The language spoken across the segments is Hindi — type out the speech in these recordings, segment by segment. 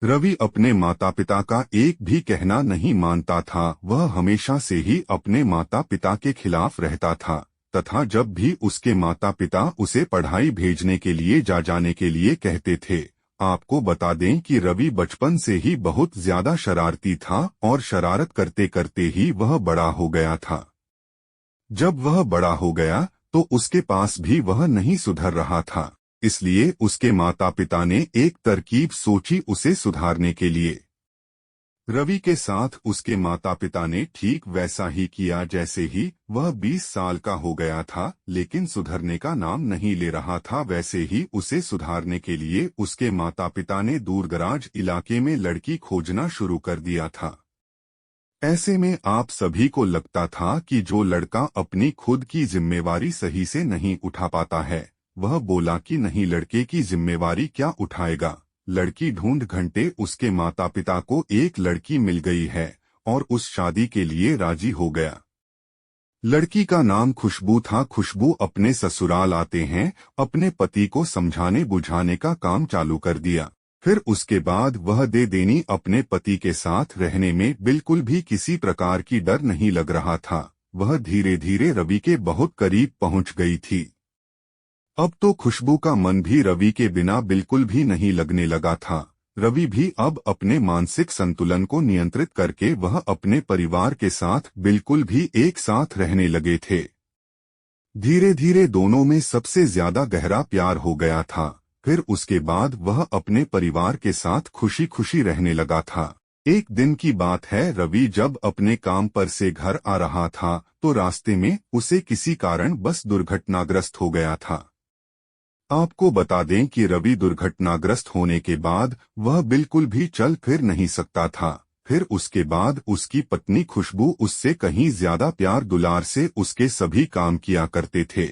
रवि अपने माता पिता का एक भी कहना नहीं मानता था। वह हमेशा से ही अपने माता पिता के खिलाफ रहता था तथा जब भी उसके माता पिता उसे पढ़ाई भेजने के लिए जाने के लिए कहते थे। आपको बता दें कि रवि बचपन से ही बहुत ज्यादा शरारती था और शरारत करते करते ही वह बड़ा हो गया था। जब वह बड़ा हो गया तो उसके पास भी वह नहीं सुधर रहा था, इसलिए उसके माता पिता ने एक तरकीब सोची उसे सुधारने के लिए। रवि के साथ उसके माता पिता ने ठीक वैसा ही किया जैसे ही वह 20 साल का हो गया था, लेकिन सुधरने का नाम नहीं ले रहा था। वैसे ही उसे सुधारने के लिए उसके माता पिता ने दूरदराज इलाके में लड़की खोजना शुरू कर दिया था। ऐसे में आप सभी को लगता था कि जो लड़का अपनी खुद की जिम्मेवारी सही से नहीं उठा पाता है, वह बोला कि नहीं, लड़के की जिम्मेवारी क्या उठाएगा। लड़की ढूंढ घंटे उसके माता पिता को एक लड़की मिल गई है और उस शादी के लिए राजी हो गया। लड़की का नाम खुशबू था। खुशबू अपने ससुराल आते हैं अपने पति को समझाने बुझाने का काम चालू कर दिया। फिर उसके बाद वह दे देनी अपने पति के साथ रहने में बिल्कुल भी किसी प्रकार की डर नहीं लग रहा था। वह धीरे धीरे रवि के बहुत करीब पहुंच गई थी। अब तो खुशबू का मन भी रवि के बिना बिल्कुल भी नहीं लगने लगा था। रवि भी अब अपने मानसिक संतुलन को नियंत्रित करके वह अपने परिवार के साथ बिल्कुल भी एक साथ रहने लगे थे। धीरे धीरे दोनों में सबसे ज्यादा गहरा प्यार हो गया था। फिर उसके बाद वह अपने परिवार के साथ खुशी खुशी रहने लगा था। एक दिन की बात है, रवि जब अपने काम पर से घर आ रहा था तो रास्ते में उसे किसी कारण बस दुर्घटनाग्रस्त हो गया था। आपको बता दें कि रवि दुर्घटनाग्रस्त होने के बाद वह बिल्कुल भी चल फिर नहीं सकता था। फिर उसके बाद उसकी पत्नी खुशबू उससे कहीं ज्यादा प्यार दुलार से उसके सभी काम किया करते थे।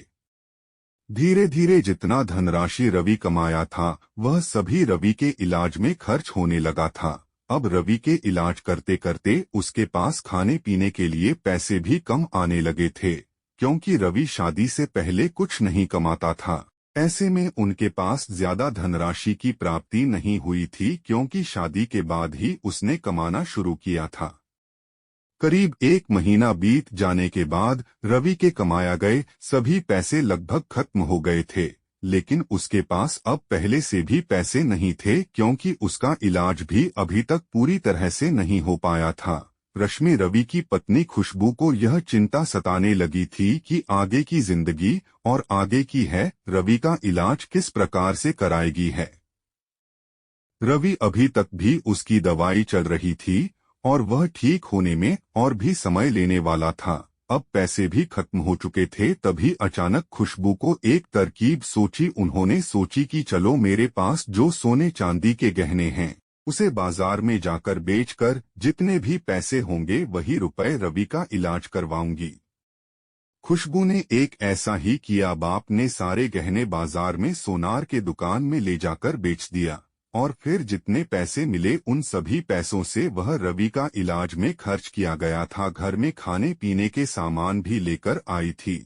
धीरे धीरे जितना धनराशि रवि कमाया था वह सभी रवि के इलाज में खर्च होने लगा था। अब रवि के इलाज करते करते उसके पास खाने पीने के लिए पैसे भी कम आने लगे थे, क्योंकि रवि शादी से पहले कुछ नहीं कमाता था। ऐसे में उनके पास ज्यादा धनराशि की प्राप्ति नहीं हुई थी, क्योंकि शादी के बाद ही उसने कमाना शुरू किया था। करीब 1 महीना बीत जाने के बाद रवि के कमाया गए सभी पैसे लगभग खत्म हो गए थे, लेकिन उसके पास अब पहले से भी पैसे नहीं थे, क्योंकि उसका इलाज भी अभी तक पूरी तरह से नहीं हो पाया था। रश्मि, रवि की पत्नी खुशबू को यह चिंता सताने लगी थी कि आगे की जिंदगी और आगे की है रवि का इलाज किस प्रकार से कराएगी है। रवि अभी तक भी उसकी दवाई चल रही थी और वह ठीक होने में और भी समय लेने वाला था। अब पैसे भी खत्म हो चुके थे। तभी अचानक खुशबू को एक तरकीब सोची। उन्होंने सोची कि चलो, मेरे पास जो सोने चांदी के गहने हैं उसे बाजार में जाकर बेचकर जितने भी पैसे होंगे वही रुपए रवि का इलाज करवाऊंगी। खुशबू ने एक ऐसा ही किया। बाप ने सारे गहने बाजार में सोनार के दुकान में ले जाकर बेच दिया और फिर जितने पैसे मिले उन सभी पैसों से वह रवि का इलाज में खर्च किया गया था। घर में खाने पीने के सामान भी लेकर आई थी।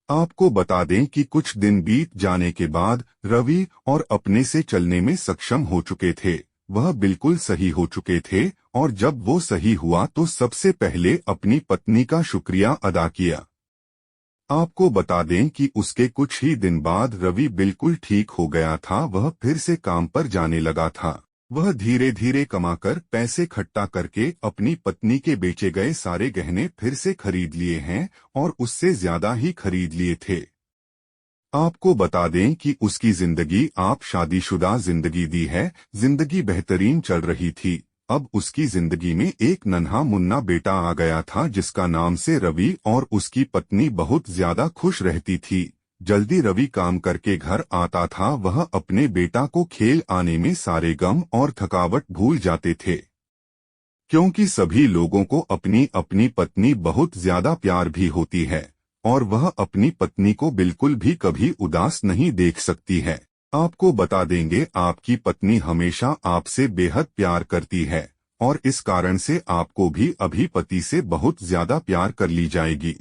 आपको बता दें कि कुछ दिन बीत जाने के बाद रवि और अपने से चलने में सक्षम हो चुके थे। वह बिल्कुल सही हो चुके थे और जब वो सही हुआ तो सबसे पहले अपनी पत्नी का शुक्रिया अदा किया। आपको बता दें कि उसके कुछ ही दिन बाद रवि बिल्कुल ठीक हो गया था। वह फिर से काम पर जाने लगा था। वह धीरे धीरे कमाकर पैसे इकट्ठा करके अपनी पत्नी के बेचे गए सारे गहने फिर से खरीद लिए हैं और उससे ज्यादा ही खरीद लिए थे। आपको बता दें कि उसकी जिंदगी आप शादीशुदा जिंदगी दी है। जिंदगी बेहतरीन चल रही थी। अब उसकी जिंदगी में एक नन्हा मुन्ना बेटा आ गया था जिसका नाम से रवि और उसकी पत्नी बहुत ज्यादा खुश रहती थी। जल्दी रवि काम करके घर आता था। वह अपने बेटा को खेल आने में सारे गम और थकावट भूल जाते थे, क्योंकि सभी लोगों को अपनी अपनी पत्नी बहुत ज्यादा प्यार भी होती है और वह अपनी पत्नी को बिल्कुल भी कभी उदास नहीं देख सकती है। आपको बता देंगे, आपकी पत्नी हमेशा आपसे बेहद प्यार करती है और इस कारण से आपको भी अभी पति से बहुत ज्यादा प्यार कर ली जाएगी।